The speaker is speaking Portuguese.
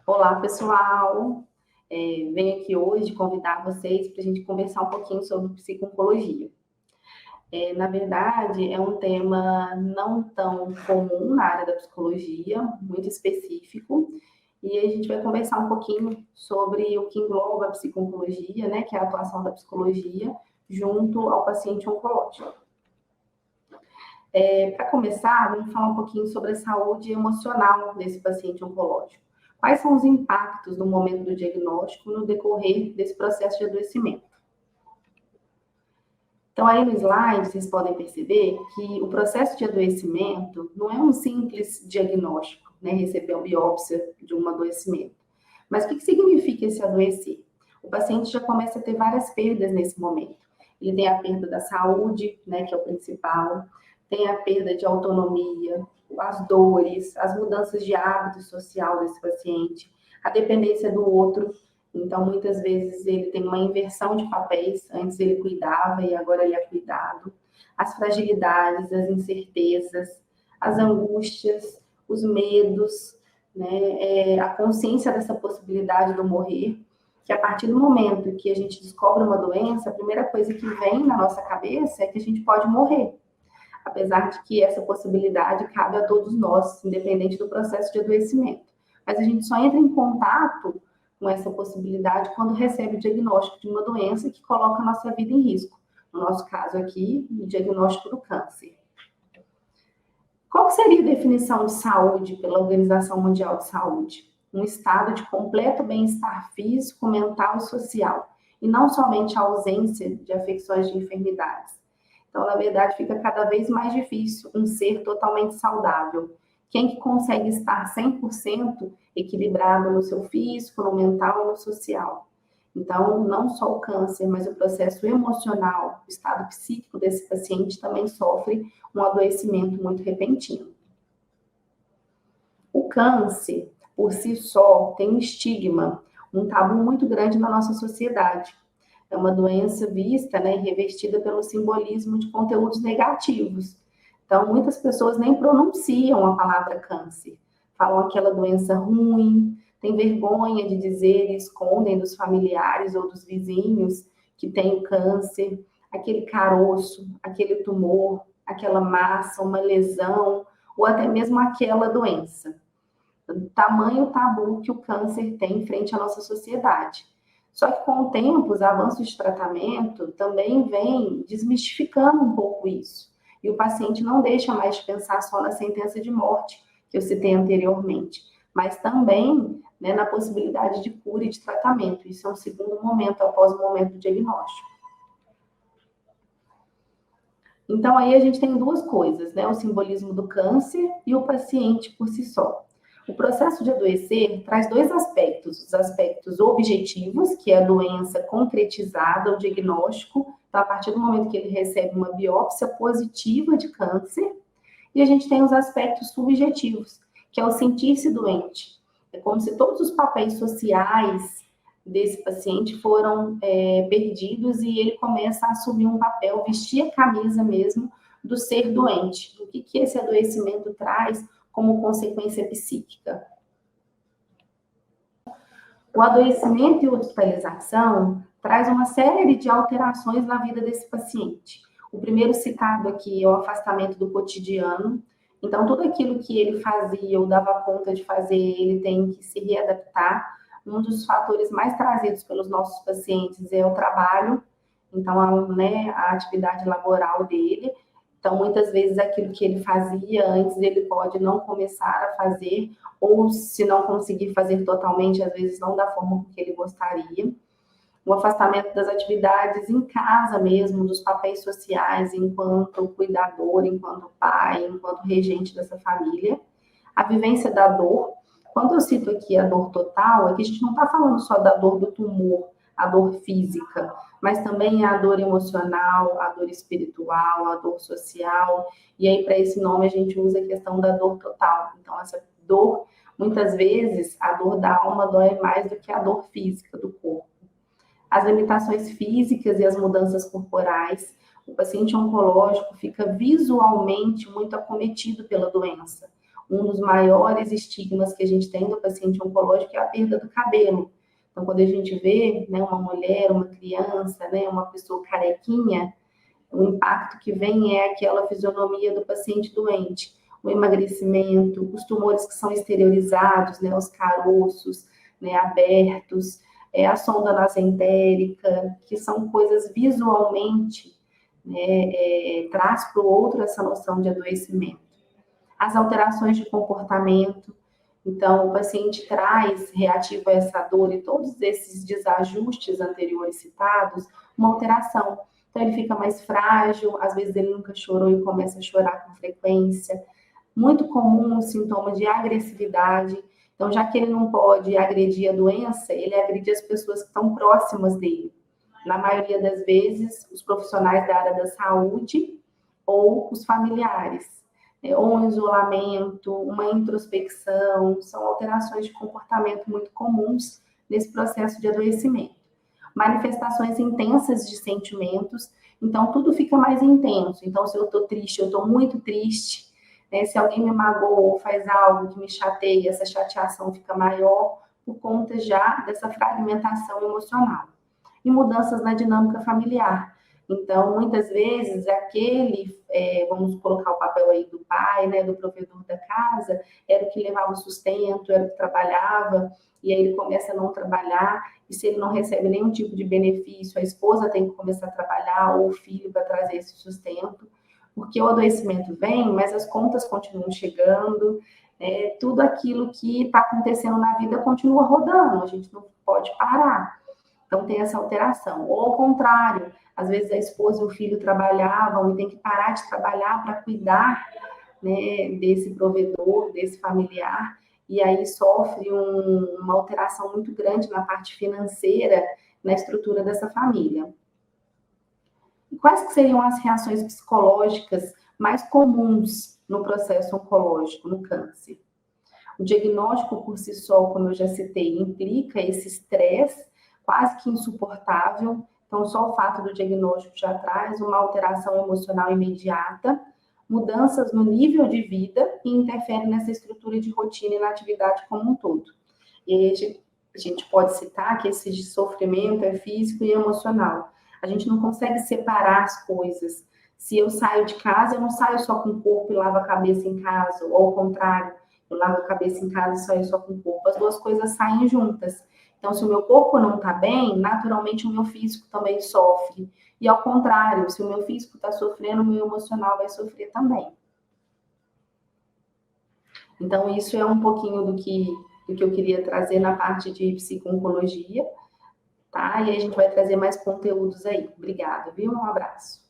Olá, pessoal! Venho aqui hoje convidar vocês para a gente conversar um pouquinho sobre psico-oncologia. Na verdade, é um tema não tão comum na área da psicologia, muito específico, e a gente vai conversar um pouquinho sobre o que engloba a psico-oncologia, né, que é a atuação da psicologia junto ao paciente oncológico. Para começar, vamos falar um pouquinho sobre a saúde emocional desse paciente oncológico. Quais são os impactos no momento do diagnóstico no decorrer desse processo de adoecimento? Então, aí no slide, vocês podem perceber que o processo de adoecimento não é um simples diagnóstico, né, receber uma biópsia de um adoecimento. Mas o que significa esse adoecer? O paciente já começa a ter várias perdas nesse momento. Ele tem a perda da saúde, né, que é o principal, tem a perda de autonomia, as dores, as mudanças de hábito social desse paciente, a dependência do outro. Então, muitas vezes, ele tem uma inversão de papéis. Antes ele cuidava e agora ele é cuidado. As fragilidades, as incertezas, as angústias, os medos, né? A consciência dessa possibilidade do morrer, que a partir do momento que a gente descobre uma doença, a primeira coisa que vem na nossa cabeça é que a gente pode morrer. Apesar de que essa possibilidade cabe a todos nós, independente do processo de adoecimento. Mas a gente só entra em contato com essa possibilidade quando recebe o diagnóstico de uma doença que coloca a nossa vida em risco. No nosso caso aqui, o diagnóstico do câncer. Qual seria a definição de saúde pela Organização Mundial de Saúde? Um estado de completo bem-estar físico, mental e social, e não somente a ausência de afecções de enfermidades. Então, na verdade, fica cada vez mais difícil um ser totalmente saudável. Quem que consegue estar 100% equilibrado no seu físico, no mental e no social? Então, não só o câncer, mas o processo emocional, o estado psíquico desse paciente também sofre um adoecimento muito repentino. O câncer, por si só, tem um estigma, um tabu muito grande na nossa sociedade. É uma doença vista, né, revestida pelo simbolismo de conteúdos negativos. Então, muitas pessoas nem pronunciam a palavra câncer. Falam aquela doença ruim, têm vergonha de dizer e escondem dos familiares ou dos vizinhos que tem o câncer, aquele caroço, aquele tumor, aquela massa, uma lesão, ou até mesmo aquela doença. Tamanho tabu que o câncer tem frente à nossa sociedade. Só que com o tempo, os avanços de tratamento também vêm desmistificando um pouco isso. E o paciente não deixa mais de pensar só na sentença de morte, que eu citei anteriormente, mas também, né, na possibilidade de cura e de tratamento. Isso é um segundo momento após o momento do diagnóstico. Então, aí a gente tem duas coisas, né? O simbolismo do câncer e o paciente por si só. O processo de adoecer traz dois aspectos: os aspectos objetivos, que é a doença concretizada, o diagnóstico, então, a partir do momento que ele recebe uma biópsia positiva de câncer, e a gente tem os aspectos subjetivos, que é o sentir-se doente. É como se todos os papéis sociais desse paciente foram perdidos e ele começa a assumir um papel, vestir a camisa mesmo do ser doente. O que esse adoecimento traz como consequência psíquica? O adoecimento e hospitalização traz uma série de alterações na vida desse paciente. O primeiro citado aqui é o afastamento do cotidiano. Então, tudo aquilo que ele fazia ou dava conta de fazer, ele tem que se readaptar. Um dos fatores mais trazidos pelos nossos pacientes é o trabalho, então, a atividade laboral dele. Então, muitas vezes, aquilo que ele fazia antes, ele pode não começar a fazer, ou se não conseguir fazer totalmente, às vezes não da forma que ele gostaria. O afastamento das atividades em casa mesmo, dos papéis sociais, enquanto cuidador, enquanto pai, enquanto regente dessa família. A vivência da dor. Quando eu cito aqui a dor total, é que a gente não está falando só da dor do tumor, a dor física, mas também a dor emocional, a dor espiritual, a dor social. E aí, para esse nome, a gente usa a questão da dor total. Então, essa dor, muitas vezes, a dor da alma dói mais do que a dor física do corpo. As limitações físicas e as mudanças corporais. O paciente oncológico fica visualmente muito acometido pela doença. um dos maiores estigmas que a gente tem do paciente oncológico é a perda do cabelo. Então, quando a gente vê, né, uma mulher, uma criança, né, uma pessoa carequinha, o impacto que vem é aquela fisionomia do paciente doente, o emagrecimento, os tumores que são exteriorizados, né, os caroços, né, abertos, a sonda nasentérica, que são coisas visualmente, né, traz para o outro essa noção de adoecimento. As alterações de comportamento, então, o paciente traz, reativo a essa dor e todos esses desajustes anteriores citados, uma alteração. Então, ele fica mais frágil, às vezes ele nunca chorou e começa a chorar com frequência. Muito comum o sintoma de agressividade. Então, já que ele não pode agredir a doença, ele agride as pessoas que estão próximas dele. Na maioria das vezes, os profissionais da área da saúde ou os familiares. Ou um isolamento, uma introspecção, são alterações de comportamento muito comuns nesse processo de adoecimento. Manifestações intensas de sentimentos, então tudo fica mais intenso. Então, se eu estou triste, eu estou muito triste. Né? Se alguém me magoou ou faz algo que me chateia, essa chateação fica maior por conta já dessa fragmentação emocional. E mudanças na dinâmica familiar. Então, muitas vezes, aquele, vamos colocar o papel aí do pai, né, do provedor da casa, era o que levava o sustento, era o que trabalhava, e aí ele começa a não trabalhar, e se ele não recebe nenhum tipo de benefício, a esposa tem que começar a trabalhar, ou o filho para trazer esse sustento, porque o adoecimento vem, mas as contas continuam chegando, tudo aquilo que está acontecendo na vida continua rodando, a gente não pode parar. Então, tem essa alteração. Ou ao contrário, às vezes a esposa e o filho trabalhavam e tem que parar de trabalhar para cuidar, né, desse provedor, desse familiar, e aí sofre uma alteração muito grande na parte financeira, na estrutura dessa família. E quais que seriam as reações psicológicas mais comuns no processo oncológico, no câncer? O diagnóstico por si só, como eu já citei, implica esse estresse quase que insuportável. Então, só o fato do diagnóstico já traz uma alteração emocional imediata, mudanças no nível de vida e interfere nessa estrutura de rotina e na atividade como um todo. E aí a gente pode citar que esse sofrimento é físico e emocional. A gente não consegue separar as coisas. Se eu saio de casa, eu não saio só com o corpo e lavo a cabeça em casa, ou ao contrário, eu lavo a cabeça em casa e saio só com o corpo. As duas coisas saem juntas. Então, se o meu corpo não está bem, naturalmente o meu físico também sofre. E ao contrário, se o meu físico está sofrendo, o meu emocional vai sofrer também. Então, isso é um pouquinho do que eu queria trazer na parte de psico-oncologia, tá? E aí a gente vai trazer mais conteúdos aí. Obrigada, viu? Um abraço.